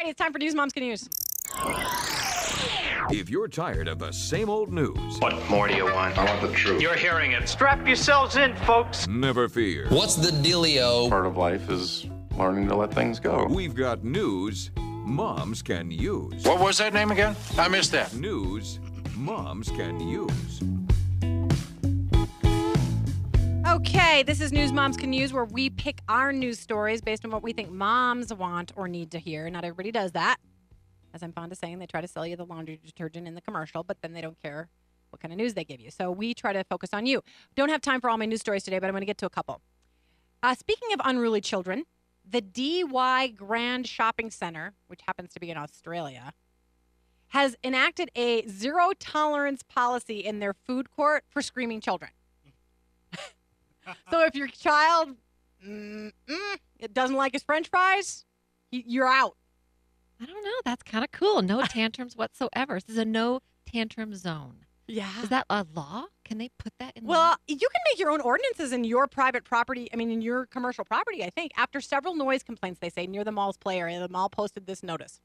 Hey, it's time for News Moms Can Use. If you're tired of the same old news, What more do you want? I want the truth. You're hearing it. Strap yourselves in, folks. never fear. What's the dealio? Part of life is learning to let things go. We've got news moms can use. What was that name again? I missed that. News moms can use. Okay, this is News Moms Can Use, where we pick our news stories based on what we think moms want or need to hear. Not everybody does that. As I'm fond of saying, they try to sell you the laundry detergent in the commercial, but then they don't care what kind of news they give you. So we try to focus on you. Don't have time for all my news stories today, but I'm going to get to a couple. Speaking of unruly children, the DY Grand Shopping Center, which happens to be in Australia, has enacted a zero-tolerance policy in their food court for screaming children. So if your child it doesn't like his French fries, you're out. I don't know. That's kind of cool. No tantrums whatsoever. This is a no tantrum zone. Yeah. Is that a law? Can they put that in? Well, you can make your own ordinances in your private property. I mean, in your commercial property, I think. After several noise complaints, they say, near the mall's play area, the mall posted this notice.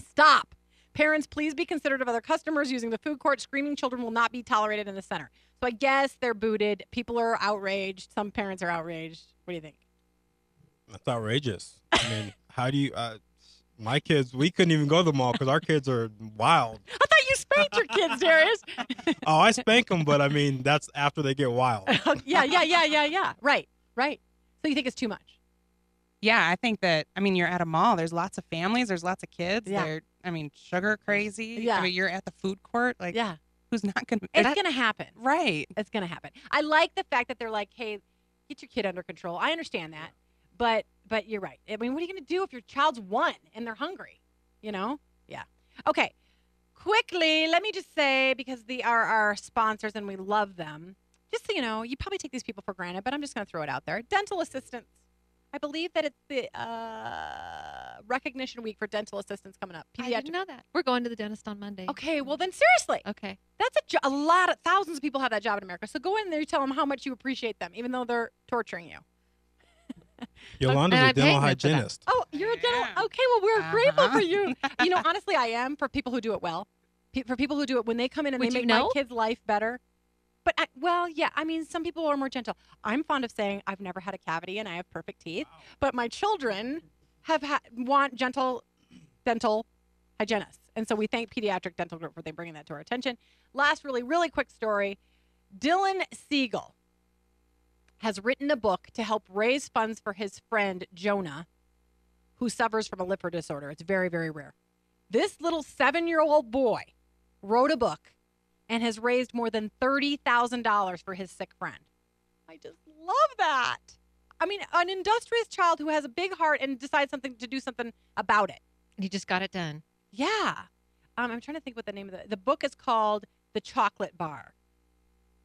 Stop. Parents, please be considerate of other customers using the food court. Screaming children will not be tolerated in the center. So I guess they're booted. People are outraged. Some parents are outraged. What do you think? That's outrageous. I mean, how do you... my kids, we couldn't even go to the mall because our kids are wild. I thought you spanked your kids, Darius. Oh, I spank them, but I mean, that's after they get wild. Yeah. Right. So you think it's too much? Yeah, I think that, you're at a mall. There's lots of families. There's lots of kids. Yeah. They're, sugar crazy. Yeah. You're at the food court. Yeah. Who's not going to? It's going to happen. Right. It's going to happen. I like the fact that they're like, hey, get your kid under control. I understand that. But you're right. I mean, what are you going to do if your child's one and they're hungry? Yeah. Okay. Quickly, let me just say, because they are our sponsors and we love them, just so you know, you probably take these people for granted, but I'm just going to throw it out there. Dental assistants. I believe that it's the recognition week for dental assistants coming up. I didn't know that. We're going to the dentist on Monday. Okay, well then seriously. Okay. That's a lot of thousands of people have that job in America. So go in there and tell them how much you appreciate them, even though they're torturing you. Yolanda's And a I'm dental paying them for that. hygienist. Oh, you're a dental. Okay, well we're grateful for you. Honestly, I am for people who do it well. For people who do it when they come in and Would they make you know? my kid's life better. But some people are more gentle. I'm fond of saying I've never had a cavity and I have perfect teeth. Wow. But my children want gentle dental hygienists. And so we thank Pediatric Dental Group for bringing that to our attention. Last really, really quick story. Dylan Siegel has written a book to help raise funds for his friend Jonah, who suffers from a liver disorder. It's very, very rare. This little 7-year-old boy wrote a book and has raised more than $30,000 for his sick friend. I just love that. I mean, an industrious child who has a big heart and decides to do something about it. And he just got it done. Yeah. I'm trying to think what the name of the book is called. The Chocolate Bar.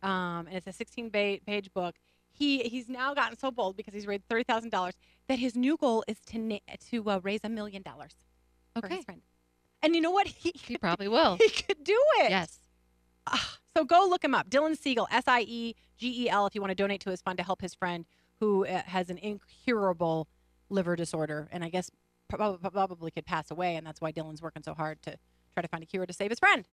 And it's a 16-page book. He's now gotten so bold because he's raised $30,000 that his new goal is to raise $1 million for his friend. And you know what? He probably will. He could do it. Yes. So go look him up. Dylan Siegel, Siegel, if you want to donate to his fund to help his friend who has an incurable liver disorder. And I guess probably could pass away. And that's why Dylan's working so hard to try to find a cure to save his friend.